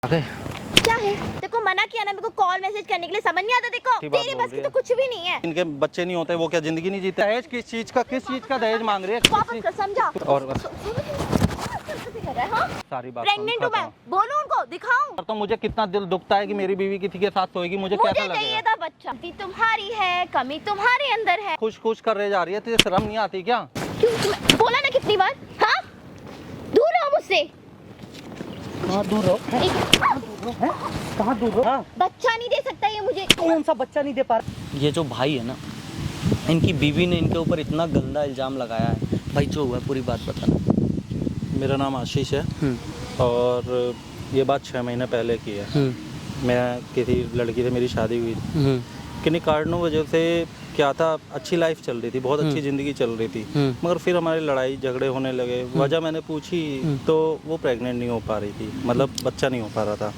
क्या है? देखो मना किया ना मेरे को कॉल मैसेज करने के लिए, समझ नहीं आता। देखो तेरे बस की तो कुछ भी नहीं है। इनके बच्चे नहीं होते वो क्या जिंदगी नहीं जीते? दहेज किस चीज का दहेज मांग रही है? वापस कर, समझा? और बस हाँ? सारी बात प्रेग्नेंट हूँ मैं, बोलूं उनको, दिखाऊं? तो मुझे कितना दिल दुखता है कि मेरी बीवी किसी के साथ सोएगी, मुझे कैसा लगेगा? चाहिए था बच्चा, गलती तुम्हारी है, कमी तुम्हारे अंदर है। खुश खुश कर रहे जा रही है, तुझे शर्म नहीं आती क्या? क्यों? बोला ना कितनी बार, हाँ? दूर रहो मुझसे। कहाँ दूर हो? कहाँ दूर हो? बच्चा नहीं दे सकता ये मुझे। कौन सा बच्चा नहीं दे पा रहा? ये जो भाई है ना, इनकी बीवी ने इनके ऊपर इतना गंदा इल्ज़ाम लगाया है। भाई जो हुआ पूरी बात बताना। मेरा नाम आशीष है और ये बात 6 महीने पहले की है। मैं किसी लड़की से मेरी शादी हुई थी, किन्हीं कारणों वजह से क्या था, अच्छी लाइफ चल रही थी, बहुत अच्छी ज़िंदगी चल रही थी, मगर फिर हमारी लड़ाई झगड़े होने लगे। वजह मैंने पूछी तो वो प्रेग्नेंट नहीं हो पा रही थी, मतलब बच्चा नहीं हो पा रहा था।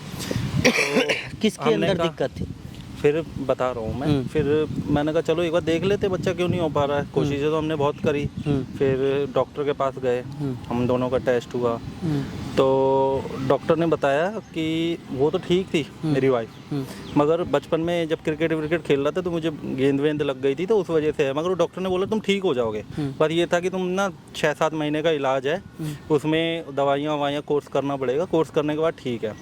तो किसके अंदर दिक्कत थी? फिर बता रहा हूँ मैं। फिर मैंने कहा चलो एक बार देख लेते बच्चा क्यों नहीं हो पा रहा है। कोशिशें तो हमने बहुत करी। फिर डॉक्टर के पास गए, हम दोनों का टेस्ट हुआ तो डॉक्टर ने बताया कि वो तो ठीक थी मेरी वाइफ, मगर बचपन में जब क्रिकेट खेल रहा था तो मुझे गेंद वेंद लग गई थी तो उस वजह से है। मगर वो डॉक्टर ने बोला तुम ठीक हो जाओगे, पर ये था कि तुम ना 6-7 महीने का इलाज है, उसमें दवाइयाँ ववाइयाँ कोर्स करना पड़ेगा, कोर्स करने के बाद ठीक है।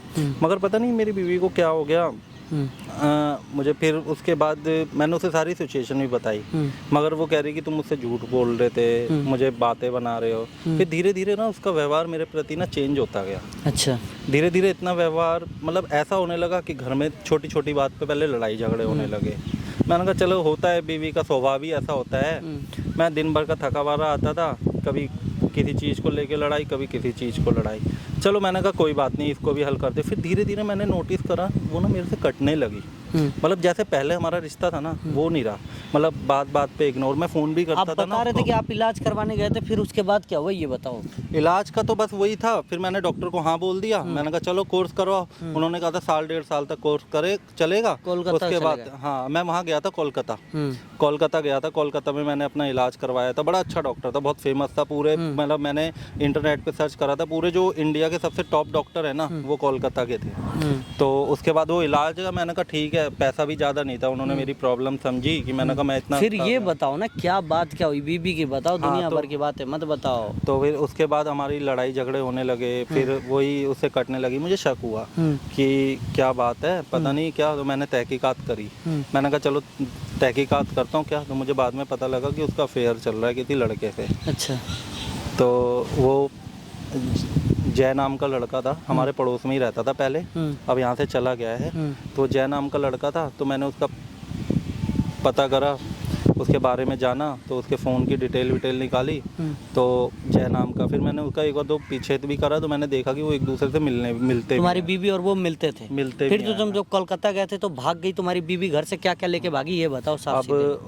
मगर पता नहीं मेरी बीवी को क्या हो गया। मुझे फिर उसके बाद मैंने उसे सारी सिचुएशन भी बताई, मगर वो कह रही कि तुम मुझसे झूठ बोल रहे थे, मुझे बातें बना रहे हो। फिर धीरे धीरे ना उसका व्यवहार मेरे प्रति ना चेंज होता गया। अच्छा। धीरे धीरे इतना व्यवहार मतलब ऐसा होने लगा कि घर में छोटी छोटी बात पे पहले लड़ाई झगड़े होने लगे। मैंने कहा चलो होता है, बीवी का स्वभाव ही ऐसा होता है। मैं दिन भर का थका हारा आता था, कभी किसी चीज़ को लेके लड़ाई, कभी किसी चीज़ को लड़ाई। चलो मैंने कहा कोई बात नहीं, इसको भी हल करते। फिर धीरे धीरे मैंने नोटिस करा वो ना मेरे से कटने लगी। मतलब जैसे पहले हमारा रिश्ता था ना वो नहीं रहा, मतलब बात बात पे इग्नोर। मैं फ़ोन भी करता था ना। आप बता रहे थे कि आप इलाज करवाने गए थे, फिर उसके बाद क्या हुआ ये बताओ। इलाज का तो बस वही था। फिर मैंने डॉक्टर को हाँ बोल दिया। मैंने कहा चलो कोर्स करवाओ। उन्होंने कहा था 1.5 साल तक कोर्स करे चलेगा। उसके बाद हाँ मैं वहाँ गया था कोलकाता गया था। कोलकाता में मैंने अपना इलाज करवाया था। बड़ा अच्छा डॉक्टर था, बहुत फेमस था पूरे, मतलब मैंने इंटरनेट पे सर्च करा था, पूरे जो इंडिया के सबसे टॉप डॉक्टर है ना वो कोलकाता के थे। तो उसके बाद वो इलाज का मैंने कहा ठीक है, पैसा भी ज़्यादा नहीं था। उन्होंने मेरी प्रॉब्लम समझी कि मैंने कहा मैं इतना। फिर ये बताओ ना क्या बात क्या हुई, बीबी की बताओ। दुनिया भर की बात है, मत बताओ। तो फिर उसके बाद हमारी लड़ाई झगड़े होने लगे, फिर वही उससे कटने लगी। मुझे शक हुआ कि क्या बात है, पता नहीं क्या। तो मैंने तहकीकात करी। मैंने कहा चलो तहकीकात करता हूँ क्या। तो मुझे बाद में पता लगा कि उसका अफेयर चल रहा है किसी लड़के से। अच्छा। तो वो जय नाम का लड़का था, हमारे पड़ोस में ही रहता था पहले, अब यहाँ से चला गया है। तो जय नाम का लड़का था, तो मैंने उसका पता करा, उसके बारे में जाना, तो उसके फ़ोन की डिटेल विटेल निकाली तो जय नाम का। फिर मैंने उसका एक बार दो पीछे भी करा तो मैंने देखा कि वो एक दूसरे से मिलते तुम्हारी बीवी और वो मिलते थे? फिर तो तुम जब कोलकाता गए थे तो भाग गई तुम्हारी बीवी घर से, क्या क्या लेके भागी ये बताओ साफ सीधे। अब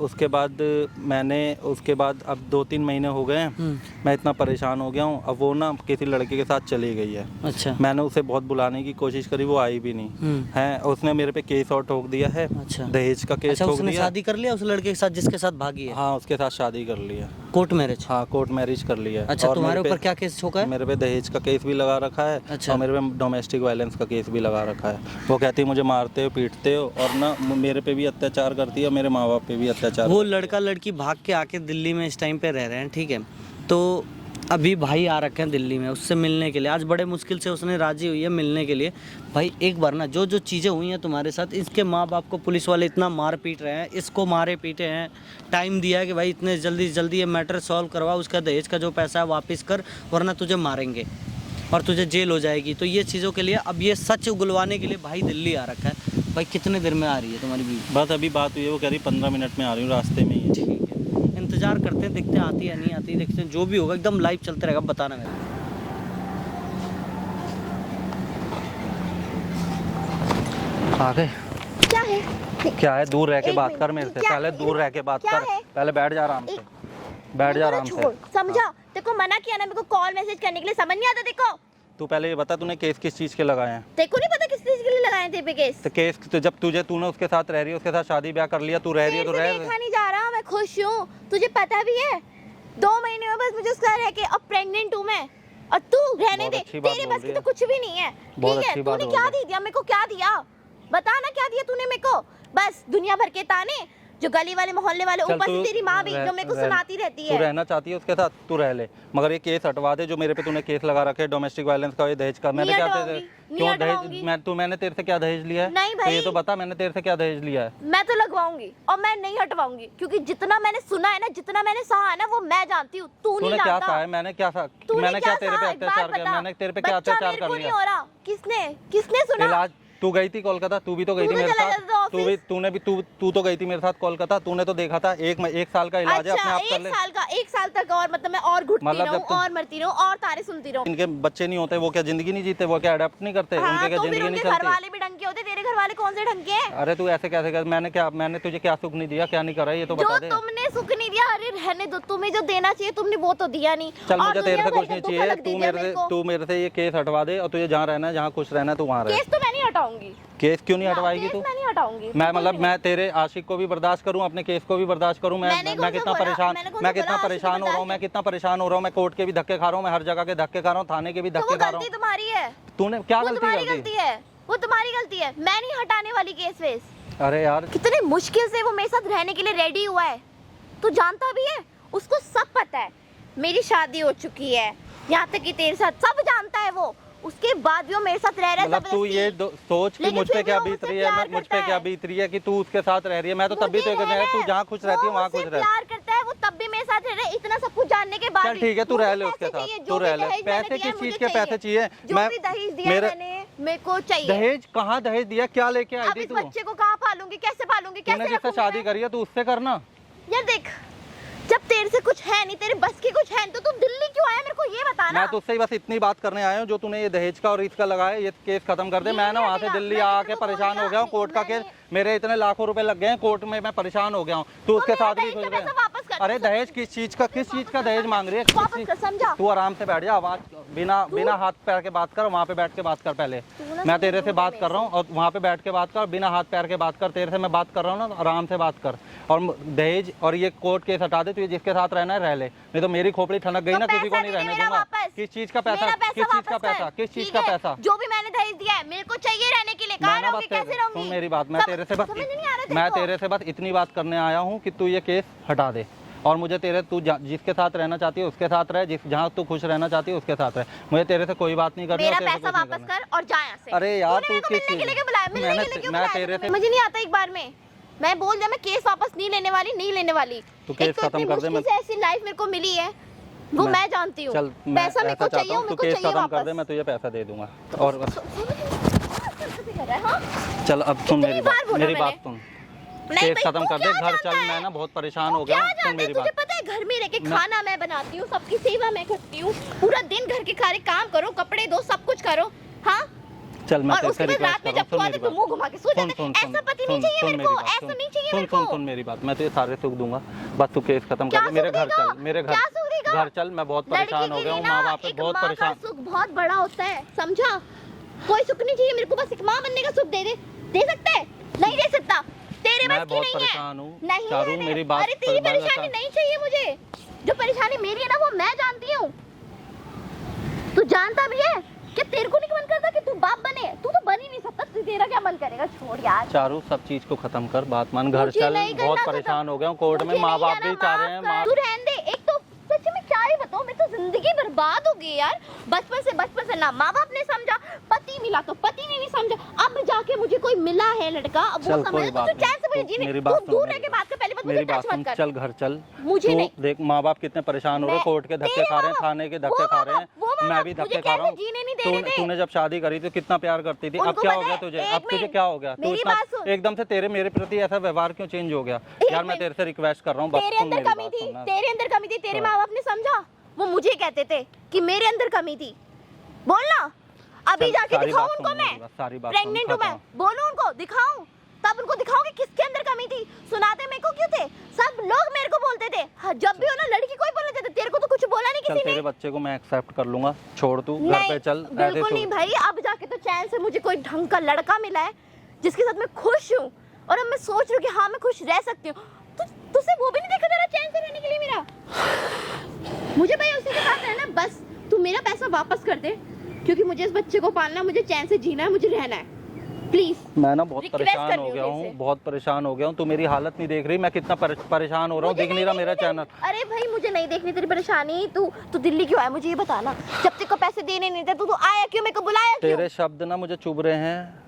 उसके बाद अब 2-3 महीने हो गए हैं, मैं इतना परेशान हो गया हूँ। अब वो ना किसी लड़के के साथ चली गई है। अच्छा। मैंने उसे बहुत बुलाने की कोशिश करी, वो आई भी नहीं है। उसने मेरे पे केस और ठोक दिया है। अच्छा। दहेज का केस ठोक दिया। शादी कर लिया उस लड़के के साथ जिसके साथ भागी है? हाँ उसके साथ शादी कर लिया। Court marriage? हाँ कोर्ट मैरिज कर लिया। अच्छा। तुम्हारे ऊपर क्या केस ठोका है? मेरे पे दहेज का केस भी लगा रखा है। अच्छा। और मेरे पे डोमेस्टिक वायलेंस का केस भी लगा रखा है। वो कहती है मुझे मारते हो पीटते हो और ना मेरे पे भी अत्याचार करती है और मेरे माँ बाप पे भी अत्याचार। वो लड़का लड़की भाग के आके दिल्ली में इस टाइम पे रह रहे हैं, ठीक है। तो अभी भाई आ रखे हैं दिल्ली में उससे मिलने के लिए। आज बड़े मुश्किल से उसने राजी हुई है मिलने के लिए। भाई एक बार ना जो जो चीज़ें हुई हैं तुम्हारे साथ, इसके माँ बाप को पुलिस वाले इतना मार पीट रहे हैं, इसको मारे पीटे हैं, टाइम दिया है कि भाई इतने जल्दी ये मैटर सॉल्व करवा, उसका दहेज का जो पैसा है वापस कर, वरना तुझे मारेंगे और तुझे जेल हो जाएगी। तो ये चीज़ों के लिए अब ये सच उगलवाने के लिए भाई दिल्ली आ रखा है। भाई कितने देर में आ रही है तुम्हारी बीवी? बस अभी बात हुई है, वो कह रही 15 मिनट में आ रही हूँ, रास्ते में ही है। ठीक है, इंतजार करते हैं, देखते हैं आती है नहीं आती, देखते हैं जो भी होगा एकदम लाइव चलते रहेगा, बताना मेरे। आ गए? क्या है? क्या है? दूर रह के बात कर मेरे से। पहले दूर रह के बात कर। पहले बैठ जा आराम से, बैठ जा आराम से। समझा? देखो मना किया ना मेरे को कॉल मैसेज करने के लिए, समझ नहीं आता। देखो तू पहले ये बता तूने केस किस चीज़ के लगाए हैं? देखो नहीं पता किस चीज के लिए लगाए थे पे केस। तो केस तो जब तूने उसके साथ रह रही है, उसके साथ शादी ब्याह कर लिया, तू रह रही है तो रह। देखा नहीं जा रहा, मैं खुश हूँ, तुझे पता भी है। 2 महीने में बस मुझे उसका रह के, अब प्रेग्नेंट हूँ मैं और तू रहने बहुत दे, अच्छी बात तेरे बोल बस की रही तो है। कुछ भी नहीं है। बहुत ठीक है, अच्छी बात तूने बोल क्या रही है। दिया मेरे को, क्या दिया बता ना, क्या दिया तूने मेरे को? बस दुनिया भर के ताने, जो गली वाले मोहल्ले वाले, चल ऊपर से तू तेरी माँ भी जो मेरे को सुनाती रहती तू है। रहना चाहती है उसके साथ, तू रह ले, मगर ये केस हटवा दे जो मेरे पे तूने केस लगा रखे डोमेस्टिक वायलेंस का, ये दहेज का। मैंने नहीं क्या हटवाऊंगी, नहीं क्यों हटवाऊंगी। दहेज, मैंने तेरे से क्या दहेज लिया है? नहीं तो भाई। ये तो बता, मैंने तेरे से क्या दहेज लिया है? मैं तो लगवाऊंगी और मैं नहीं हटवाऊंगी, क्योंकि जितना मैंने सुना है ना, जितना मैंने सहा है ना, वो मैं जानती हूँ, तू नहीं तूने क्या जानता। सहा है? मैंने क्या तेरे पे अत्याचार किया? मैंने तेरे पे क्या अत्याचार कर नहीं लिया? हो रहा, किसने सुना? इलाज तू गई थी कोलकाता, तू भी तो गई थी तू तो मेरे चला साथ, जाता था ऑफिस। तू तो गई थी मेरे साथ कोलकाता, तूने तो देखा था। एक साल का इलाज है, अपने अच्छा, आप कर ले। एक साल तक और मतलब मैं और घुटती मतलब रहूं जब तुम- और मरती रहूं और तारे सुनती रहूं। इनके बच्चे नहीं होते, वो क्या जिंदगी नहीं जीते? वो क्या अडेप्ट नहीं करते? हाँ, उनके क्या तो फिर जिंदगी नहीं उनके घर चलती? वाले भी ढंग के होते, तेरे घर वाले कौन से ढंग के हैं? अरे तू ऐसे कैसे कर? मैंने तुझे क्या सुख नहीं दिया, क्या नहीं करा, ये तो जो बता दे। तुमने सुख नहीं दिया, अरे रहने दो, तुम्हें जो देना चाहिए तुमने वो तो दिया नहीं। चल और मुझे तेरे दुनिया से भर कुछ का नहीं दुख चाहिए, अलग दे दिया मेरे को। तू मेरे से ये केस हटवा दे, और तुझे जहाँ रहना है, जहाँ खुश रहना है, तू वहाँ रह। केस तो मैं नहीं हटाऊंगी। केस क्यों नहीं हटवाएगी केस तू? मैं नहीं हटाऊंगी। मैं मतलब मैं तेरे आशिक को भी बर्दाश्त करूं, अपने केस को भी बर्दाश्त करूं। मैंने मैं कौन सा कितना बोला? परेशान, मैंने कौन सा मैं कितना बोला आशिक परेशान हो रहा हूं, बर्दाश्त? मैं कितना परेशान हो रहा हूं। मैं कोर्ट के भी धक्के खा रहा हूं, मैं हर जगह के धक्के खा रहा हूं, थाने के भी तो धक्के वो खा रहा गलती हूं। तुम्हारी है, तूने क्या वो गलती तुम्हारी कर गलती दी? है, वो तुम्हारी गलती है। मैं नहीं हटाने वाली केस वेस। अरे यार कितने मुश्किल से वो मेरे साथ रहने के लिए रेडी हुआ है, तू जानता भी है, उसको सब पता है। मेरी शादी हो चुकी है, यहाँ तक कि तेरे साथ सब जानता है वो, उसके बाद भी वो मेरे साथ रह रहा है मतलब तू जबरदस्ती। ये सोच कि लेकिन मुझ पे फिर क्या भी वो बीत मुझसे रही है, प्यार मुझ करता पे क्या है। बीत रही है कि तू उसके साथ रह रही है। मैं तो तब भी मुझे तो रहना तू है। जहाँ खुश रहती है वो वहाँ खुश मुझसे रह। प्यार करता है, वो तब भी मेरे साथ रह रहा है, इतना सब कुछ जानने के बाद चल भी। ठीक है, तू मुझे रह ले उसके पैसे साथ, चाहिए, तू जो भी रह ले। दहेज मैंने पैसे दिया है, किस मुझे चीज के पैसे चाहिए? जो भी दहेज दिया है मैंने, मेरे को चाहिए। दहेज कहाँ दहेज दिया? क्या लेके आई अब थी इस तू? बच्चे को कहाँ पालूंगी, कैसे पालूंगी, तूने कैसे जिससे रखूंगी शादी मैं? करी है, तू उससे करना। यार देख, जब तेरे से कुछ है नहीं, तेरे बस की कुछ है नहीं, तो तू दिल्ली क्यों आया, मेरे को ये बता ना। मैं तो उससे ही बस इतनी बात करने आया हूँ, जो तूने ये दहेज का और इसका लगाया, ये केस खत्म कर दे। ये मैं ना नहीं वहाँ से हटेगा। दिल्ली मैंने आके तेरे को परेशान बोला, हो गया हूँ। कोर्ट का केस, मैंने- मेरे इतने लाखों रुपए लग गए हैं कोर्ट में, मैं परेशान हो गया हूँ। तू उसके मेरा साथ भी दहेज खुश का पैसा रहे। वापस कर। अरे दहेज किस चीज का दहेज मांग रही है? किस वापस चीज- कर, समझा? तू आराम से बैठ जा, आवाज बिना हाथ पैर के बात कर, वहाँ पे बैठ के बात कर पहले। ना मैं तेरे से समझ बात कर रहा हूँ और वहाँ पे बैठ के बात कर, बिना हाथ पैर के बात कर। तेरे से मैं बात कर रहा हूँ ना, आराम से बात कर। और दहेज और ये कोर्ट केस हटा दे, तू जिसके साथ रहना है रह ले, नहीं तो मेरी खोपड़ी ठनक गई तो ना, किसी को पैसा नहीं दे दे रहने मेरा दूंगा। वापस। किस चीज का पैसा? मेरा किस चीज का वापस कर। पैसा? किस चीज ठीक का है, पैसा? जो भी मैंने दहेज दिया है, मेरे को चाहिए रहने के लिए। कहाँ मैं ना रहूंगी, बस कैसे रहूंगी? सुन मेरी बात, मैं तेरे से बस समझ नहीं आ रहा मैं तेरे को? तेरे से बस इतनी बात करने आया हूँ कि तू ये केस हटा दे, और मुझे तू जिसके साथ रहना चाहती है उसके साथ रहे, जहाँ तू खुश रहना चाहती है उसके साथ रहे। मुझे तेरे से कोई बात नहीं करनी। मेरा और तेरे से पैसा कुछ नहीं वापस करना। कर और जा यहाँ से। अरे यार, तूने मेरे को तू किस मिलने के चीज़- लिए बुलाया, मिलने मैंने- के लिए क्यों मैं बुलाया तेरे तूने? से- मुझे नहीं आता एक बार में। मैं बोल दिया, मैं केस वापस नहीं लेने वाली। तू केस एक तो खत्म इतनी कर दे, मुश्किल से ऐसी लाइफ मेरे को मिली है, वो मैं जानती हूँ। चल मैं पैसा मेरे ऐसा को चाहता चाहिए, हूँ, मेरे तू को केस चाहिए खत्म कर दे, वापस। मैं तुझे पैसा दे दूंगा। और बस कर रहा है, हाँ? चल अब सुन कितनी मेरी बार बात, बोला मेरी बात मैंने? सुन। नहीं केस भाई, खत्म तू कर दे, क्या घर जानता चल। है? मैं ना बहुत परेशान हो क्या गया हूँ, सुन जानता है? मेरी तुझे बात। पता है, घर में रह के खाना मैं बनाती हूँ, सबकी सेवा मैं करती हूँ, पूरा दिन घर के सारे काम करो, कपड़े धो, सब कुछ करो, हाँ? चल मैं और तेरे उसके से बाद रिक्वेस्ट रात में कर रहा हूँ, जब सुन को मेरी आते तो बात। मुंह घुमा के सो सुन जाते। सुन ऐसा पति नहीं चाहिए मेरे को, ऐसा नहीं चाहिए मेरे को। सुन मेरी बात, मैं तुझे सारे सुख दूंगा, बस तू केस खत्म क्या कर दे। मेरे सुख घर देगा? चल, मेरे क्या सुख देगा? घर चल। मैं बहुत लड़की परेशान हो के गया लिए हूँ, ना माँ बाप पे एक बहुत माँ का परेशान। सुख बहुत बड़ा होता है, समझा? कोई सुख नहीं चाहिए मेरे को, बस एक माँ बनने का सुख दे सकता है? नहीं दे सकता, तेरे मैं बस की बहुत नहीं है। परेशान हूँ नहीं चारू, है, मेरी बात अरे तेरी पर मैं परेशानी नहीं चाहिए मुझे, जो परेशानी मेरी है ना वो मैं जानती हूँ। तू जानता भी है कि तेरे को नहीं मन करता कि तू बाप बने, तू तो बन ही नहीं सकता, तेरा क्या मन करेगा? छोड़ यार चारू, सब चीज को खत्म कर, बात मान, घर मुझे चल। नहीं करना बहुत खत्म। परेशान हो गया हूँ, कोर्ट में मुझे माँ नहीं बाप जाना, भी चाह रहे हैं। माफ कर। तू रहने दे। एक तो सच में क्या ही बताऊं, मैं तो जिंदगी बर्बाद हो गई यार। बचपन से ना माँ बाप ने समझा, पति मिला तो पति ने नहीं समझा, अब जाके मुझे कोई मिला है लड़का, अब वो चल समझ कोई तो बात तू चैन से मुझे नहीं, जीने, मेरी तू बात सुन, दूर मेरी रह के बात- बात कर, पहले बस मेरी मुझे बात टच सुन, मत कर। चल घर चल। मुझे तू नहीं। देख, माँ बाप कितने परेशान हो रहे हैं, मैं- कोर्ट के धक्के तेरे खा रहे हैं, माँ-बाप, थाने के वो धक्के खा रहे हैं, माँ-बाप, मैं भी मुझे धक्के खा रहा हूँ। कैसे जीने नहीं दे रहे थे? तूने जब शादी करी तो कितना प्यार करती थी, अब उनको क्या हो पता गया है, तुझे? एक अब तुझे मिनट, क्या हो गया? तू मेरी इतना बात सुन। एकदम से मेरे प्रति ऐसा व्यवहार क्यों चेंज हो गया? यार मैं मिनट। तेरे से रिक्वेस्ट कर रहा हूँ, बस तेरे सुन अंदर मेरी कमी बात थी, सुन ना। तेरे अंदर कमी थी, तेरे हाँ। माँ बाप ने समझा, वो मुझे कहते थे कि मेरे अंदर कमी थी। बोलना, अभी चल, जाके सारी दिखाऊं बात उनको सुन मैं, मेरी बात, सारी बात प्रेग्नेंट सुन, हूँ मैं, खत्म। बोलूं उनको, दिखाऊं, तब उनको दिखाऊं कि किसके अंदर कमी थी। सुनाते मेरे को क्यों थे? सब लोग मेरे को बोलते थे, हाँ, जब भी हो ना लड़की कोई बोलना चाहते, तेरे को तो कुछ बोला नहीं चल, किसी ने। तेरे बच्चे को मैं एक्सेप्ट कर लूंगा, छोड़ तू घर नहीं, पे चल। बिल्कुल नहीं भाई, अब जाके तो चैन से मुझे कोई ढंग का लड़का मिला है जिसके साथ मैं खुश हूँ, और अब मैं सोच रही हूँ कि हाँ मैं खुश रह सकती हूँ। तुझसे वो भी नहीं देखा जरा चैन से रहने के लिए मेरा? मुझे भाई उसी के साथ रहना, बस तू मेरा पैसा वापस कर दे, क्योंकि मुझे इस बच्चे को पालना है, मुझे चैन से जीना है, मुझे रहना है, प्लीज। मैं ना बहुत Request परेशान कर हो रही गया हूँ हूँ, तेरे से। बहुत परेशान हो गया हूँ। तू मेरी हालत नहीं देख रही, मैं कितना परेशान हो रहा हूँ। मुझे देख नहीं रहा मेरा चैनल। अरे भाई मुझे नहीं देखनी तेरी परेशानी। तू दिल्ली क्यों आया मुझे ये बताना। जब तेरे को पैसे देने नहीं थे तू आया क्यों, मेरे को बुलाया क्यों? तेरे शब्द ना मुझे चुभ रहे हैं,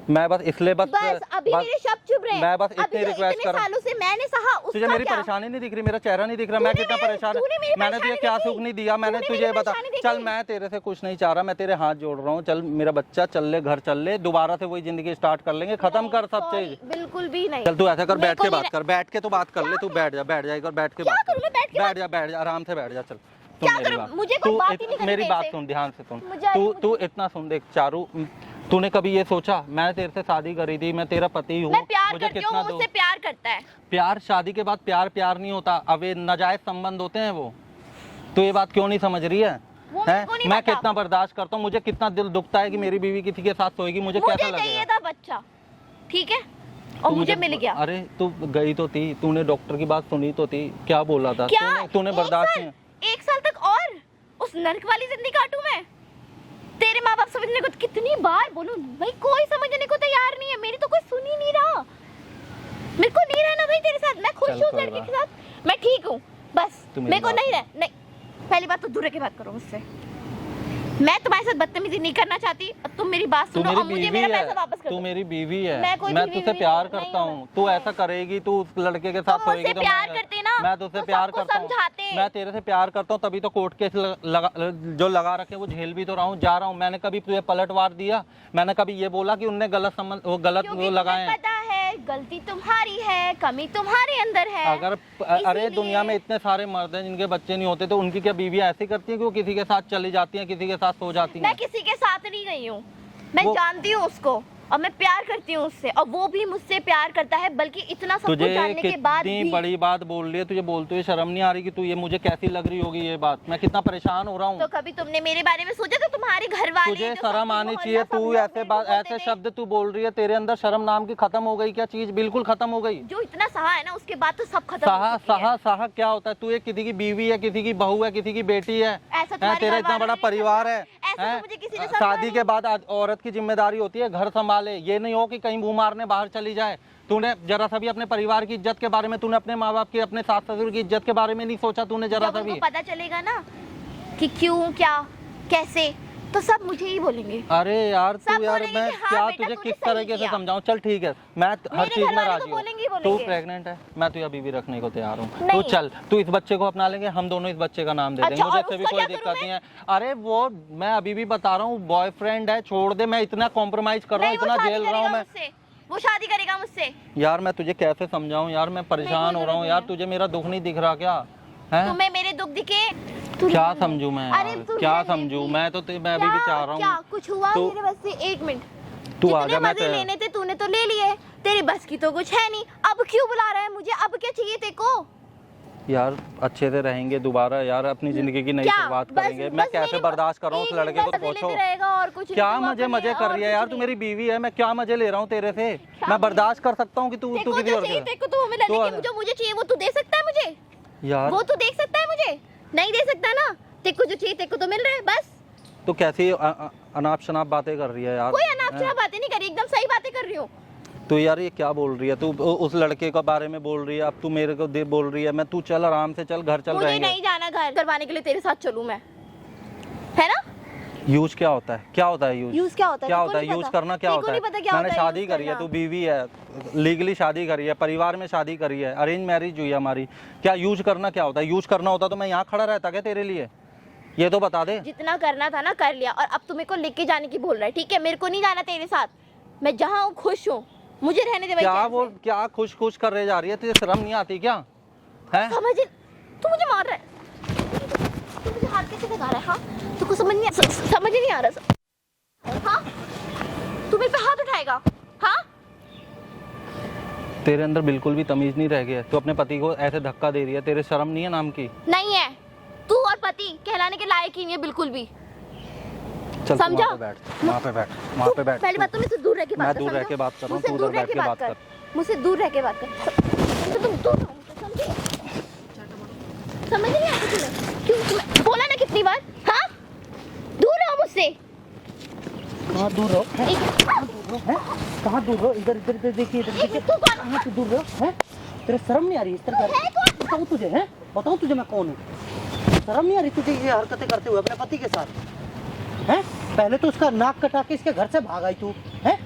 मैं बस इसलिए बस अभी मेरे शब्द चुप रहे हैं। मैं बस अभी इतनी जो रिक्वेस्ट इतने कर रहा हूँ। सालों से मैंने सहा उसका तुझे मेरी क्या? परेशानी नहीं दिख रही, मेरा चेहरा नहीं दिख रहा, मैं तूने कितना मेरे- परेशान तूने मेरी मैंने तुझे परेशानी क्या देखी? सुख नहीं दिया, मैंने तूने तुझे मेरी बता। परेशानी देखी? चल मैं तेरे से कुछ नहीं चाह रहा, मैं तेरे हाथ जोड़ रहा हूँ, चल मेरा बच्चा चल ले, घर चल ले, दोबारा से वही जिंदगी स्टार्ट कर लेंगे, खत्म कर सब Sorry, चीज। बिल्कुल भी नहीं। चल तू ऐसा कर, मेरे बैठ को के नहीं बात कर, बैठ के तो बात कर ले, तू बैठ जा एक बार, बैठ के क्या बात करूं मैं, बैठ के बैठ जा आराम से बैठ जा। चल क्या सुन मेरी करूं? बात। मुझे कोई तू बात ही नहीं करनी मेरी तेरे बात से। सुन, ध्यान से सुन। मुझे तू इतना सुन, देख चारू, तूने कभी ये सोचा मैं तेरे से शादी करी थी, मैं तेरा पति हूँ, मैं प्यार मुझे करती हूँ, कितना वो दो। मुझसे प्यार करता है। प्यार शादी के बाद प्यार नहीं होता, अब ये नाजायज संबंध होते हैं वो। तो ये बात क्यों नहीं समझ रही है? वो मेरे को नहीं मैं पता। कितना बर्दाश्त करता हूँ, मुझे कितना दिल दुखता है कि मेरी बीवी किसी के साथ सोएगी, मुझे कैसा मुझे लगेगा? चाहिए था बच्चा, ठीक है, और तू मुझे मिल गया। अरे तू गई तो थी, तूने डॉक्टर की बात सुनी तो थी, क्या बोला था? क्या तूने एक बर्दाश्त साल- नहीं। एक साल तक और उस नर्क वाली जिंदगी काटूं मैं? तेरे माँ बाप समझने को कितनी बार बोलूं भाई, कोई समझने को तैयार नहीं है, मेरी तो कोई सुन ही नहीं रहा। मेरे को नहीं रहना भाई तेरे साथ, मैं खुश चल हूँ कोई लड़के बात। के साथ, मैं ठीक हूँ, बस तू मेरी मेरे को बात नहीं रह नहीं। पहली बात तो दूर रह के बात करो मुझसे, मैं तुम्हारे साथ बदतमीजी नहीं करना चाहती। अब तुम मेरी बात तू सुनो मेरी और मुझे बीवी मेरा है, पैसा वापस कर तू दो। मेरी बीवी है, मैं कोई मैं बीवी तुझसे नहीं प्यार हूँ, करता नहीं हूँ, हूँ। तू ऐसा करेगी, तू उस लड़के के साथ तुम मुझसे सोएगी तो प्यार करते ना, मैं तुझसे तो प्यार सबको करता हूँ, समझाते। मैं तेरे से प्यार करता हूँ, तभी तो कोर्ट केस जो लगा रखे वो झेल भी तो रहा हूँ, जा रहा हूँ। मैंने कभी तुझे पलटवार दिया? मैंने कभी ये बोला कि उनने गलत संबंध वो गलत क्योंकि वो लगाए तुम्हें हैं? पता है गलती तुम्हारी है, कमी तुम्हारे अंदर है। अगर अरे इसीलिए- दुनिया में इतने सारे मर्द हैं जिनके बच्चे नहीं होते, तो उनकी क्या बीवियां ऐसी करती हैं कि वो किसी के साथ चली जाती हैं, किसी के साथ सो जाती मैं हैं? किसी के साथ नहीं गई हूँ, मैं वो- जानती हूँ उसको, और मैं प्यार करती हूँ उससे, और वो भी मुझसे प्यार करता है, बल्कि इतना सब कुछ तुझे जानने के बाद कितनी भी। बड़ी बात बोल रही है, तुझे बोलते हुए शर्म नहीं आ रही कि तू ये मुझे कैसी लग रही होगी ये बात? मैं कितना परेशान हो रहा हूँ। तो कभी तुमने मेरे बारे में सोचा था? तुम्हारे घर वाले तुझे जो शर्म सब आनी मोहल्ला चाहिए, सब तू लोग ऐसे मेरे को बात बोलते ऐसे थे। शब्द तू बोल रही है, तेरे अंदर शर्म नाम की खत्म हो गई क्या चीज? बिल्कुल खत्म हो गई। जो इतना सहा है ना, उसके बाद तो सब खत्म हो सहा चुकी है। सहा सहा क्या होता है? तू एक किसी की बीवी है, किसी की बहू है, किसी की बेटी है, ऐसा तुम्हारे तेरा घर इतना वालों बड़ा ने नहीं परिवार है, समझा। ऐसा तो हैं? मुझे किसी ने समझा शादी नहीं। के बाद औरत की जिम्मेदारी होती है घर संभाले, ये नहीं हो कि कहीं मुंह मारने बाहर चली जाए। तूने जरा सा भी अपने परिवार की इज्जत के बारे में, तूने अपने माँ बाप की, अपने सास ससुर की इज्जत के बारे में नहीं सोचा तूने जरा जब सा उनको भी? पता चलेगा ना कि क्यों, क्या, कैसे, तो सब मुझे ही बोलेंगे। अरे यार सब तू यार, बोलेंगे मैं कि हाँ क्या बेटा, तुझे तूने किस सही तरीके से किया। समझाऊं? चल ठीक है, मैं हर मेरे चीज घर में वाले तो राजी हूँ। बोलेंगे ही तू बोलेंगे। प्रेग्नेंट है, मैं तुझे अभी भी रखने को तैयार हूँ। तू नहीं। चल, तू इस बच्चे को अपना लेंगे, हम दोनों इस बच्चे का नाम दे देंगे, अच्छा, मुझे और इससे भी उसका कोई क्या दिक्कत करूं नहीं है। अरे वो मैं अभी भी बता रहा हूँ, बॉयफ्रेंड है, छोड़ दे, मैं इतना कॉम्प्रोमाइज कर रहा हूँ, नहीं, वो इतना शादी झेल रहा हूँ करेगा मैं। मुझसे, वो शादी करेगा मुझसे। यार मैं तुझे कैसे समझाऊं यार, मैं परेशान हो रहा हूँ यार, तुझे मेरा दुख नहीं दिख रहा क्या है? तुम्हें मेरे दुख दिखे? तू क्या रहने दे। समझूं मैं अरे यार, तू क्या रहने समझूं दे। मैं? तो मैं अभी भी चाह रहा क्या हूँ कुछ हुआ तो- मेरे बस से? एक मिनट, तू आ जितने जा, मैं मजे लेने थे तूने तो ले लिए, तेरी बस की तो कुछ है नहीं। अब क्यों बुला रहा है मुझे? अब क्या चाहिए तेरे को? यार अच्छे से रहेंगे दोबारा यार, अपनी जिंदगी की नई क्या? शुरुआत बस- करेंगे। बस मैं कैसे मेरी- बर्दाश्त कर रहा हूँ उस एक लड़के को? मजे तो लेते पूछो रहेगा और कुछ नहीं, क्या तू मजे अपने मजे कर और रही है कुछ यार? तू नहीं। मेरी बीवी है, मैं क्या मजे ले रहा हूँ तेरे से? मैं बर्दाश्त कर सकता हूँ कि तू तेरे तू को किसी जो और चाहिए, के तेरे को तो वो मिला, तो- लेकिन जो मुझे चाहिए वो तू दे सकता है मुझे? यार वो तू देख सकता है मुझे? नहीं दे सकता ना। तेरे को जो चाहिए तेरे को तो मिल रहा है, बस। तो कैसी अनाप शनाप बातें कर रही है यार? कोई अनाप शनाप बातें नहीं कर रही, एकदम सही बातें कर रही हूँ। तो यार ये क्या बोल रही है तू? उस लड़के के बारे में बोल रही है, अब तू मेरे को बोल रही है। मैं तू चल आराम से चल, घर चल मुझे रहेंगे। नहीं जाना घर करवाने के लिए, तेरे साथ चलूं मैं, है ना? यूज क्या होता है? क्या होता है यूज? यूज क्या होता है? क्या तेरे को होता है नहीं यूज पता? करना? क्या तेरे को होता है? नहीं पता क्या मैंने होता है शादी यूज करी है, करना? तू बीवी है, लीगली शादी करी है, परिवार में शादी करी है, अरेंज मैरिज हुई है हमारी। क्या यूज करना क्या होता है? यूज करना होता तो मैं यहाँ खड़ा रहता क्या तेरे लिए? ये तो बता दे। जितना करना था ना कर लिया, और अब तुम्हें को लेके जाने की बोल रहा है, ठीक है? मेरे को नहीं जाना तेरे साथ, मैं जहाँ हूँ खुश हूँ, मुझे रहने दे भाई। क्या वो क्या खुश खुश कर रहे जा रही है? तुझे शर्म नहीं आती क्या? है समझ, तू मुझे मार रहा है, तू मुझे हाथ कैसे लगा रहा है? हाँ, तुमको समझ नहीं समझ ही नहीं आ रहा। हाँ, तू मेरे पे हाथ उठाएगा? हाँ, तेरे अंदर बिल्कुल भी तमीज नहीं रह गया। तू अपने पति को ऐसे धक्का दे रही है, तेरे शर्म नहीं है नाम की? नहीं है। तू और पति कहलाने के लायक ही नहीं है बिल्कुल भी। चल तू समझा? वहाँ पे बैठ, वहाँ पे बैठ, वहाँ पे बैठ। पहली बात तो मुझसे दूर रह के बात मैं कर। दूर रह समझा? के बात कर रहा हूँ, मुझसे तू दूर उधर रह बैठ के के बात बात कर। कर। मुझसे दूर रह के बात कर। तो तुम दूर रहो, समझे? समझ नहीं आता तुम्हें? क्यों? तुम्हें बोला ना कितनी बार? हाँ, कहाँ दूर रहो हैं? एक- कहाँ दूर रहो? इधर इधर इधर देखिए, इधर देखिए। तू कौन? कहाँ से दूर रहो हैं? तेरे शर्म नहीं आ रही इस तरह तू है कौन? बताऊँ तुझे हैं? बताऊँ तुझे मैं कौन हूँ? शर्म नहीं आ रही तुझे ये हरकतें करते हुए अपने पति के साथ हैं? पहले तो उसका नाक कटा के इसके घर से भाग आई तू हैं?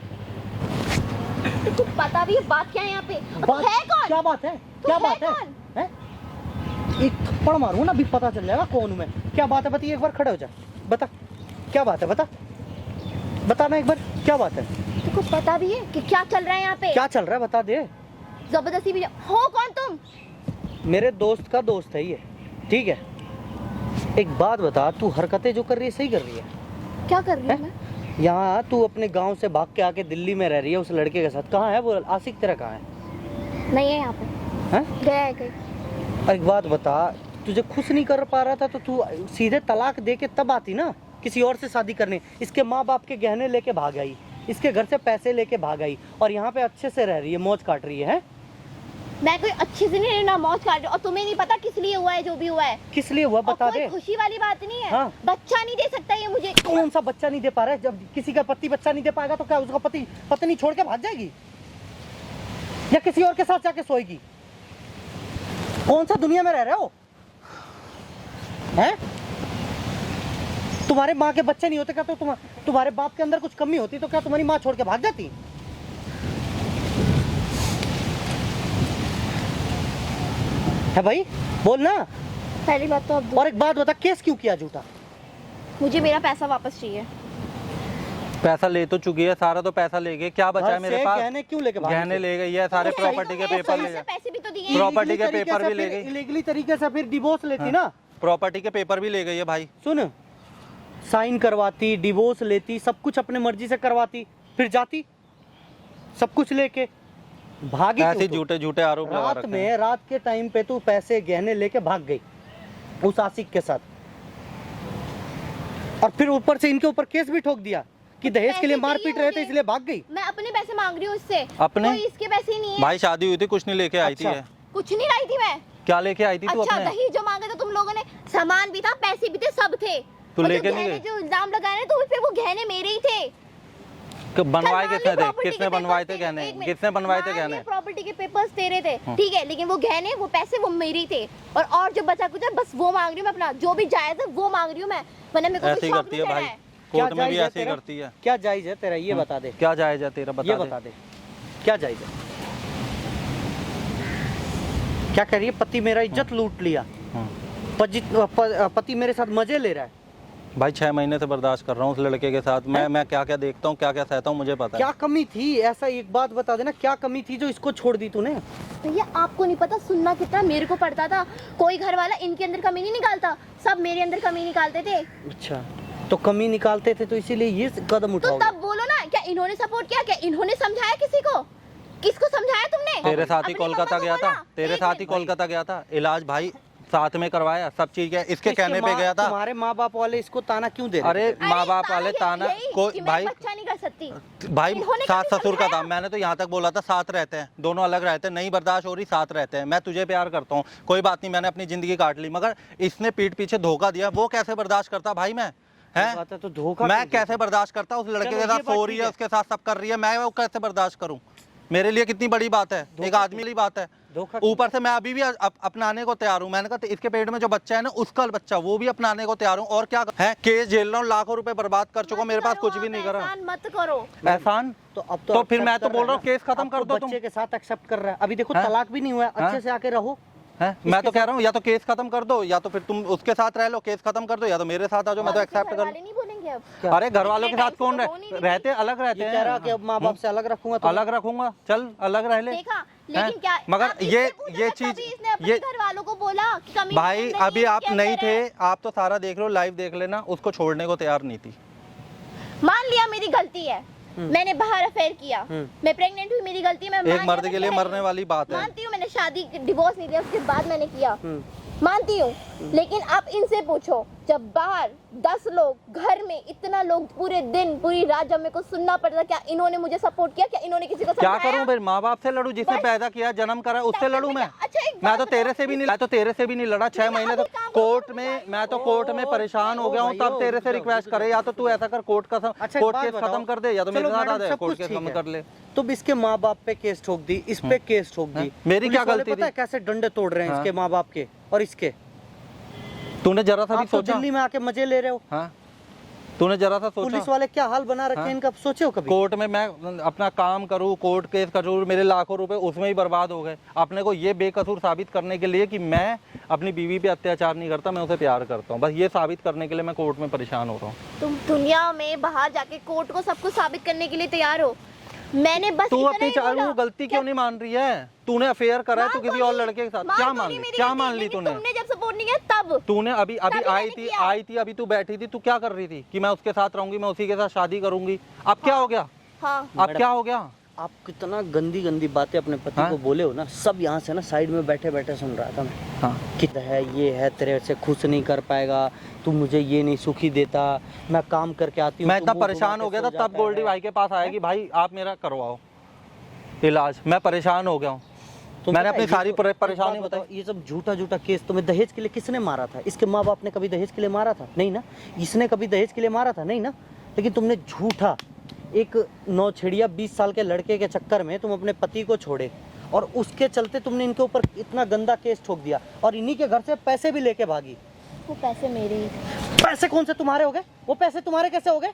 तुझको पता भी है बात क्या है यहाँ पे? तू बात है कौन? क्या बात है? तू क्या है बात है? कौन? हैं? एक थप्पड़ मारूं ना, अभी पता चल जाएगा कौन हूं मैं। क्या बात है बता, एक बार खड़े हो जा, बता क्या बात है, बता बताना एक बार क्या बात है, तुझको पता भी है कि क्या चल रहा है यहाँ पे? क्या चल रहा है बता दे। जबरदस्ती भी हो कौन तुम? मेरे दोस्त का दोस्त है ये, ठीक है। एक बात बता, तू हरकतें जो कर रही है सही कर रही है? क्या कर रही हूँ हैं? मैं? यहाँ तू अपने गांव से भाग के आके दिल्ली में रह रही है उस लड़के के साथ। कहाँ है वो आशिक तेरा, कहाँ है? नहीं है यहाँ पे, हैं? गया है कहीं। और एक बात बता, तुझे खुश नहीं कर पा रहा था तो तू सीधे तलाक दे के तब आती ना किसी और से शादी करने। इसके माँ बाप के गहने लेके भाग आई, इसके घर से पैसे लेके भाग आई और यहाँ पे अच्छे से रह रही है, मौज काट रही है। मैं कोई अच्छी से नहीं ना मौज काट रही हूँ, और तुम्हें नहीं पता किस लिए हुआ है जो भी हुआ है। किस लिए हुआ और बता कोई दे। खुशी वाली बात नहीं है। हाँ। बच्चा नहीं दे सकता ये मुझे। कौन सा बच्चा नहीं दे पा रहा है? जब किसी का पति बच्चा नहीं दे पाएगा तो क्या उसका पति पत्नी छोड़ के भाग जाएगी या किसी और के साथ जाके सोएगी? कौन सा दुनिया में रह रहे हो हैं? तुम्हारे माँ के बच्चे नहीं होते क्या? तो तुम्हारे बाप के अंदर कुछ कमी होती तो क्या तुम्हारी माँ छोड़ के भाग जाती? है भाई, बोल ना। पहली बात तो अब और एक बात बता, केस क्यों किया झूठा? मुझे मेरा पैसा वापस चाहिए। पैसा ले तो चुकी है, सारा तो पैसा ले गए, क्या बचा है घर मेरे से पास? गहने क्यों लेके भागी गहने थी? ले गई है, सारे तो प्रॉपर्टी के पेपर ले गए, पैसे भी तो दिए हैं। प्रॉपर्टी के इलीगली पेपर भी ले तरीके से गई। इलीगली तरीके से फिर डिवोर्स लेती ना। प्रॉपर्टी के पेपर भी ले गई है भाई। सुन, साइन करवाती, डिवोर्स लेती, सब कुछ अपने मर्जी से करवाती, फिर जाती सब कुछ लेके भागी। ऐसे क्यों तू? झूठे झूठे आरोप लगा रात रखे हैं। में, रात के टाइम पे तू पैसे गहने लेके भाग गई उस आशिक के साथ, और फिर ऊपर से इनके ऊपर केस भी ठोक दिया कि दहेज के लिए पैसे मारपीट चाहिए रहे थे मुझे। इसलिए भाग गई। मैं अपने पैसे मांग रही हूँ इससे। अपने? कोई इसके पैसे ही नहीं है। भाई शादी हुई थी, कुछ नहीं लेके आई थी अच्छा। ये। कुछ नहीं लाई थी मैं। क्या लेके आई थी तू अच्छा, अपने? दहेज जो मांगे तो तुम लोगों ने, सामान भी था, पैसे भी थे, सब थे। तू और लेके जो नहीं गहने गई? जो इल्जाम लगाए ना, तो फिर वो गहने मेरे ही थे। बनवाए कल किसने थे? प्रॉपर्टी किसने के बनवाए थे पेपर्स गहने? एक मिनट। किसने बनवाए थे मान लिया गहने? प्रॉपर्टी के पेपर्स तेरे थे, ठीक है, लेकिन वो गहने, वो पैसे, वो मेरे ही थे। और जो बचा कुछ है बस वो मांग रही हूँ मैं, अपना जो भी जायज है वो मांग रही हूँ मैं, वरना मेरे को ऐसे कुछ ही शौक करती नहीं है भाई, चढ़ा है। कोर्ट में भी जायज़ है ऐसे ही तेरा? करती है। क्या जायज है तेरा ये बता दे। क्या जायज है तेरा, ये बता बता दे क्या जायज है? क्या कह रही है? पति मेरा इज्जत लूट लिया, पति मेरे साथ मजे ले रहा है। भाई 6 महीने से बर्दाश्त कर रहा हूँ उस लड़के के साथ। मैं क्या क्या देखता हूँ, क्या क्या सहता हूँ, मुझे पता है। क्या कमी थी? ऐसा एक बात बता देना, क्या कमी थी जो इसको छोड़ दी तूने? भैया आपको नहीं पता, सुनना कितना मेरे को पड़ता था। कोई घर वाला इनके अंदर कमी नहीं निकालता, सब मेरे अंदर कमी निकालते थे। अच्छा, तो कमी निकालते थे तो इसीलिए ये कदम तो उठाओगे? तब बोलो ना, क्या इन्होंने सपोर्ट किया? क्या इन्होंने समझाया किसी को? किसको समझाया तुमने? तेरे साथ ही अपनी कोलकाता मम्मा को गया था, बोला? तेरे एक साथ ही मिनट। कोलकाता गया था, इलाज भाई साथ में करवाया, सब चीज किया, इसके कहने पे गया था। तुम्हारे माँ बाप वाले इसको ताना क्यों दे रहे अरे थे? माँ बाप ताना वाले यही- ताना यही को कि मैं भाई बच्चा नहीं कर सकती। भाई इन्होंने सास कभी ससुर का था, समझाया? मैंने तो यहाँ तक बोला था साथ रहते हैं, दोनों अलग रहते हैं, नहीं बर्दाश्त हो रही साथ रहते हैं, मैं तुझे प्यार करता हूँ, कोई बात नहीं, मैंने अपनी जिंदगी काट ली, मगर इसने पीठ पीछे धोखा दिया, वो कैसे बर्दाश्त करता भाई? मैं बात है तो धोखा मैं क्यों दिया? कैसे बर्दाश्त करता? उस लड़के चलो, के ये साथ बात सो रही ठीक है, है। उसके साथ सब कर रही है, मैं वो कैसे बर्दाश्त करूं? मेरे लिए कितनी बड़ी बात है, एक धोखा आदमी की बात है। धोखा क्यों? ऊपर से मैं अभी भी अपनाने को तैयार हूँ। मैंने कहा तो इसके पेट में जो बच्चा है ना, उसका बच्चा, वो भी अपनाने को तैयार हूँ। और क्या है, केस झेल रहा हूँ, लाखों रुपए बर्बाद कर चुका हूँ, मेरे पास कुछ भी नहीं करा। एहसान मत करो। एहसान तो अब तो फिर accept मैं तो कर बोल रहा रहा हूँ, केस खत्म अब कर तो दो तुम। बच्चे के साथ एक्सेप्ट कर रहा है। अभी देखो हैं? तलाक भी नहीं हुआ है, अच्छे हैं? से आके रहो। है मैं तो कह रहा हूँ, या तो केस खत्म कर दो, या तो फिर तुम उसके साथ रह लो, केस खत्म कर दो, या तो मेरे साथ आ जाओ, मैं तो एक्सेप्ट कर घरवाले नहीं बोलेंगे अब? लूँ। अरे घर वालों के साथ कौन इतने टाइम से तो रहते अलग रहते ये कह रहा कि हैं। अब माँ बाप से अलग रखूंगा तो अलग रखूंगा, चल अलग रह ले। देखा, हैं? लेकिन क्या मगर आप इससे पूछो ये ना, चीज कभी इसने अपने ये घर वालों को बोला कि कमी भाई नहीं अभी आप क्या नहीं करे? थे, आप तो सारा देख लो, लाइव देख लेना, उसको छोड़ने को तैयार नहीं थी। मान लिया मेरी गलती है, मैंने बाहर अफेयर किया, मैं प्रेग्नेंट हुई, मेरी गलती है, मैं एक मान मर्द लिया, के लिए मैं मरने वाली बात है। मानती हूँ, मैं मैंने शादी डिवोर्स नहीं दिया, उसके बाद मैंने किया, मानती हूँ। लेकिन आप इनसे पूछो, जब बाहर 10 लोग, घर में इतना लोग, पूरे दिन पूरी रात जब मेरे को सुनना पड़ता, क्या इन्होंने मुझे सपोर्ट किया? क्या इन्होंने किसी को क्या समझाया? करूं फिर? माँ बाप से लड़ूं? जिसने पैदा किया, जन्म करा, उससे लड़ूं मैं? अच्छा, एक मैं बात तो तेरे से भी नहीं, मैं तो तेरे से भी नहीं लड़ा 6 महीने तक कोर्ट में। मैं तो कोर्ट में परेशान हो गया हूँ, तब तेरे से रिक्वेस्ट करे, या तो तू ऐसा कर, कोर्ट का कोर्ट केस खत्म कर दे, या तो मेरे साथ आ जाए, कोर्ट केस खत्म कर ले। तुम इसके माँ बाप पे केस ठोक दी, इस पे केस ठोक दी, मेरी क्या पुलिस वाले गलती पता है थी? कैसे डंडे तोड़ रहे हैं इसके माँ बाप के और इसके? तूने जरा सा भी आप तो सोचा? दिल्ली में आके मजे ले रहे हो। हाँ, तूने जरा सा सोचा? पुलिस वाले क्या हाल बना रखे हैं इनका, सोचे हो कभी? कोर्ट में मैं अपना काम करूं, कोर्ट केस करूं, मेरे लाखों रुपए उसमें ही बर्बाद हो गए। अपने को ये बेकसूर साबित करने के लिए कि मैं अपनी बीवी पे अत्याचार नहीं करता, मैं उसे प्यार करता हूं, बस ये साबित करने के लिए मैं कोर्ट में परेशान हो रहा हूँ। तुम दुनिया में बाहर जाके कोर्ट को सब कुछ साबित करने के लिए तैयार हो। मैंने बस तू इतना अपनी ही बोला। चालू गलती क्यों नहीं मान रही है? तूने अफेयर करा है, तू किसी और लड़के के साथ, क्या मान ली? क्या मान ली तूने? तुमने जब सपोर्ट नहीं किया तब। तूने अभी तभी मैंने आई थी, अभी तू बैठी थी, तू क्या कर रही थी? कि मैं उसके साथ रहूंगी, मैं उसी के साथ शादी करूंगी। अब क्या हो गया? हाँ, अब क्या हो गया? आप कितना गंदी गंदी बातें अपने पति को बोले हो ना, सब यहाँ से ना साइड में बैठे बैठे सुन रहा था मैं। हाँ, कि है ये है, तेरे से खुश नहीं कर पाएगा, तू मुझे ये नहीं सुखी देता, मैं काम करके आती हूँ। मैं इतना परेशान हो गया था, तब गोल्डी भाई के पास आया कि भाई आप मेरा करवाओ इलाज। मैं परेशान हो गया हूँ, मैंने अपनी सारी परेशानी बताई। ये सब झूठा झूठा केस तुम्हें दहेज के लिए किसने मारा था? इसके माँ बाप ने कभी दहेज के लिए मारा था? नहीं ना। इसने कभी दहेज के लिए मारा था? नहीं ना। लेकिन तुमने झूठा एक नौछेड़िया 20 साल के लड़के के चक्कर में तुम अपने पति को छोड़े, और उसके चलते तुमने इनके ऊपर इतना गंदा केस ठोक दिया, और इन्हीं के घर से पैसे भी लेके भागी। वो पैसे मेरे ही थे। पैसे कौन से तुम्हारे हो गए? वो पैसे तुम्हारे कैसे हो गए?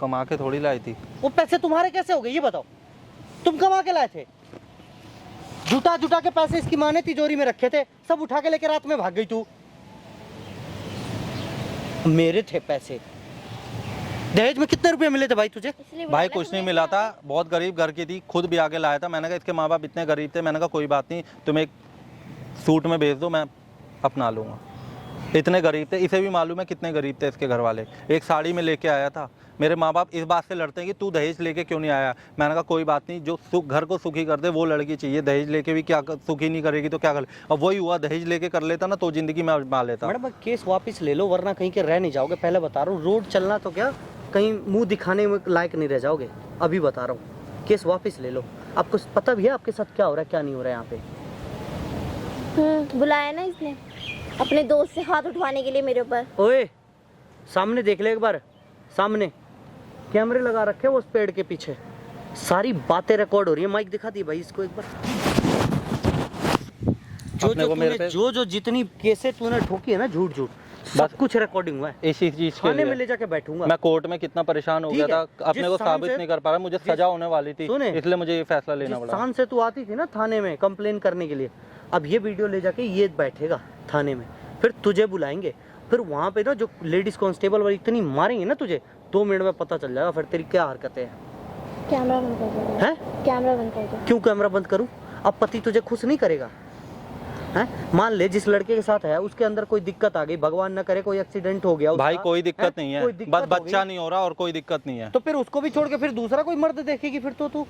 कमा के थोड़ी लाई थी। वो पैसे तुम्हारे कैसे हो गए ये बताओ? तुम कमा के लाए थे? जुटा जुटा के पैसे इसकी माँ ने तिजोरी में रखे थे, सब उठा के लेके रात में भाग गई तू। मेरे थे पैसे। दहेज में कितने रुपए मिले थे भाई तुझे? इसलिए भाई बोला कुछ ना, नहीं तुम्हें मिला क्या था, बहुत गरीब घर की थी, खुद भी आगे लाया था। मैंने कहा इसके माँ बाप इतने गरीब थे, मैंने कहा कोई बात नहीं, तुम एक सूट में भेज दो, मैं अपना लूँगा। इतने गरीब थे, इसे भी मालूम है कितने गरीब थे इसके घर वाले। एक साड़ी में लेके आया था। मेरे माँ बाप इस बात से लड़ते हैं कि तू दहेज लेके क्यों नहीं आया। मैंने कहा कोई बात नहीं, जो सुख घर को सुखी कर दे वो लड़की चाहिए, दहेज लेके भी क्या सुखी नहीं करेगी तो क्या कर। अब वही हुआ, दहेज लेके कर लेता ना तो जिंदगी में आजमा लेता। मैडम केस वापस ले लो, वरना कहीं के रह नहीं जाओगे। पहले बता रहा हूँ, रोड चलना तो क्या, कहीं मुंह दिखाने में लायक नहीं रह जाओगे। अभी बता रहा हूँ, केस वापस ले लो। आपको पता भी है आपके साथ क्या हो रहा है क्या नहीं हो रहा है यहाँ पे? बुलाया ना इसने अपने दोस्त से हाथ उठवाने के लिए मेरे ऊपर। ओए सामने देख ले एक बार, सामने कैमरे लगा रखे हैं उस पेड़ के पीछे, सारी बातें रिकॉर्ड हो रही है। माइक दिखा दी भाई इसको एक बार। जो जितनी केसें तूने ठोकी है ना, झूठ झूठ सब कुछ रिकॉर्डिंग हुआ है। इसी चीज के थाने में लिए ले जाके बैठूंगा मैं कोर्ट में कितना परेशान हो गया था, अपने को साबित नहीं कर पा रहा, मुझे सजा होने वाली थी, इसलिए मुझे ये फैसला लेना पड़ा। शान से तू आती थी ना थाने में कंप्लेन करने के लिए, अब ये वीडियो ले जाके ये बैठेगा थाने में, फिर तुझे बुलाएंगे, फिर वहाँ पे ना जो लेडीज कांस्टेबल वाली इतनी मारेंगे ना तुझे, 2 मिनट में पता चल जाएगा फिर तेरी क्या हरकतें हैं। कैमरा बंद कर दो। हैं? कैमरा बंद कर दो। क्यों कैमरा बंद करूं? अब पति तुझे खुश नहीं करेगा? हैं? मान ले जिस लड़के के साथ है उसके अंदर कोई दिक्कत आ गई, भगवान न करे कोई एक्सीडेंट हो गया उसका, भाई कोई दिक्कत नहीं है, बस बच्चा नहीं हो रहा और कोई दिक्कत नहीं है। तो फिर उसको भी छोड़ के फिर दूसरा कोई मर्द देखेगी फिर तो तू?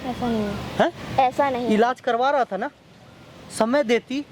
ऐसा नहीं है। हैं? ऐसा नहीं है। इलाज करवा रहा था ना, समय देती,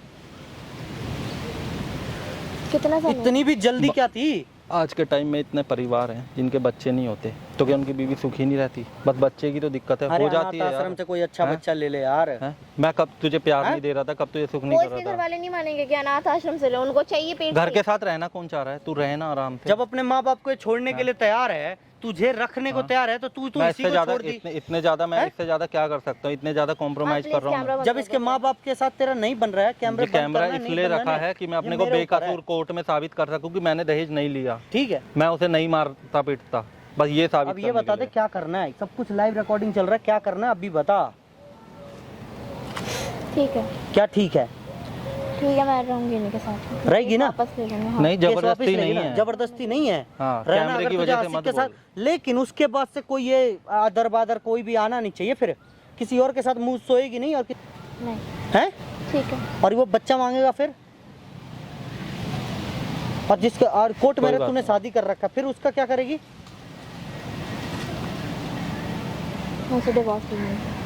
कितना समय? इतनी भी जल्दी क्या थी? आज के टाइम में इतने परिवार हैं जिनके बच्चे नहीं होते, तो क्या उनकी बीवी सुखी नहीं रहती? बस बच्चे की तो दिक्कत है, हो जाती है आश्रम यार। से कोई अच्छा बच्चा ले ले यार। हैं? मैं कब तुझे प्यार नहीं दे रहा था, कब तुझे सुख नहीं वो कर इसके रहा घर था? वाले नहीं मानेंगे कि अनाथ आश्रम से लो, उनको चाहिए पेट घर से। के साथ रहना कौन चाह रहा है? तू रहना आराम से। जब अपने माँ बाप को छोड़ने के लिए तैयार है, तुझे रखने को तैयार है, तो तू मैं इसी इससे को ज्यादा छोड़ दी। इतने ज्यादा मैं इससे ज्यादा क्या कर सकता हूँ? इतने ज्यादा कॉम्प्रोमाइज कर रहा हूँ। जब इसके माँ बाप के साथ तेरा नहीं बन रहा है, कैमरा इसलिए रखा है कि मैं अपने को बेकसूर कोर्ट में साबित कर सकूं कि मैंने दहेज नहीं लिया। ठीक है, मैं उसे नहीं मारता पीटता, बस ये साबित। अब ये बता दे क्या करना है? सब कुछ लाइव रिकॉर्डिंग चल रहा है, क्या करना है अभी बता। ठीक है। क्या ठीक है? ठीक है, मैं रहूंगी इनके साथ। रहेगी ना? वापस ले लूंगी। हाँ। नहीं, केस वापस जबरदस्ती लेगी नहीं ना? है। जबरदस्ती नहीं है। हाँ, रहना कैमरे अगर की तुझे वजह से आशिक मत के साथ, लेकिन उसके बाद से कोई ये आदर बादर कोई भी आना नहीं चाहिए। फिर किसी और के साथ मुंह सोएगी नहीं और नहीं। है? ठीक है। और वो बच्चा मांगेगा फिर, और जिसके और कोर्ट में तूने शादी कर रखा, फिर उसका क्या करेगी? मैं उसे डिवोर्स दूंगी।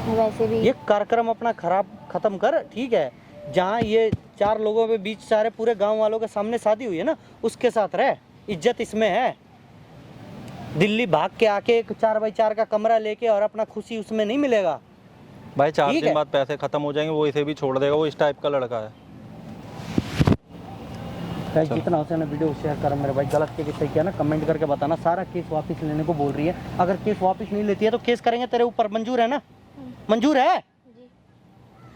वैसे भी ये कार्यक्रम अपना खत्म कर, ठीक है। जहाँ ये 4 लोगों के बीच सारे पूरे गांव वालों के सामने शादी हुई है ना, उसके साथ रह, इज्जत इसमें है। दिल्ली भाग के आके एक 4x4 का कमरा लेके और अपना खुशी उसमें नहीं मिलेगा भाई। 4 ठीक दिन है। बाद पैसे खत्म हो जाएंगे, वो इसे भी छोड़ देगा, वो इस टाइप का लड़का है। गाइस जितना हो सके ना वीडियो शेयर करो मेरे भाई। गलत किया कि सही किया ना कमेंट करके बताना। सारा केस वापस लेने को बोल रही है, अगर केस वापस नहीं लेती है तो केस करेंगे तेरे ऊपर। मंजूर है ना? मंजूर है?